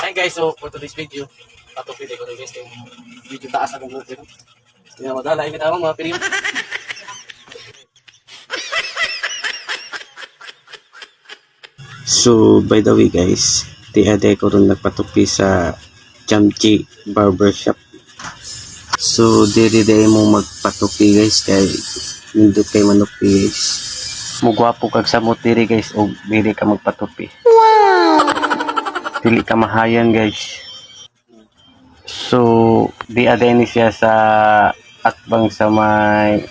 Hi guys, so for today's video, patupili ko rin guys kay video taas akong vlog dito. Hindi na madala, ikita mo mga period. So, by the way guys, tiade ko rin nagpatupi sa Chamchi Barbershop. So, diri mo magpatupi guys, kay nindot kay manupi guys. Mugwapo kag sa mutiri guys, o diri ka magpatupi. Wow! Dili ka mahayan guys. So, di aday ni siya sa atbang sa may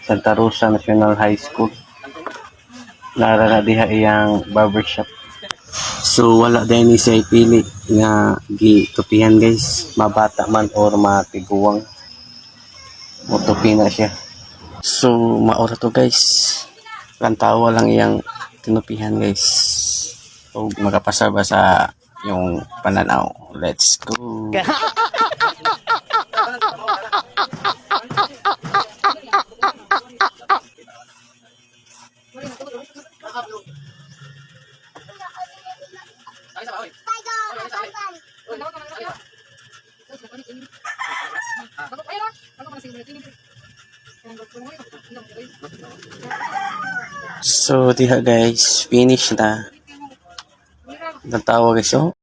Santa Rosa National High School. Nara na diha iyang barbershop. So wala din ni siya ipili nga gitupihan guys, mabata man or matiguwang, mutupi na siya. So maura to guys, kantawa lang iyang tinupihan guys. O makapasar ba sa yung pananaw. Let's go. So diha guys, finish na. Natawa guys, oh.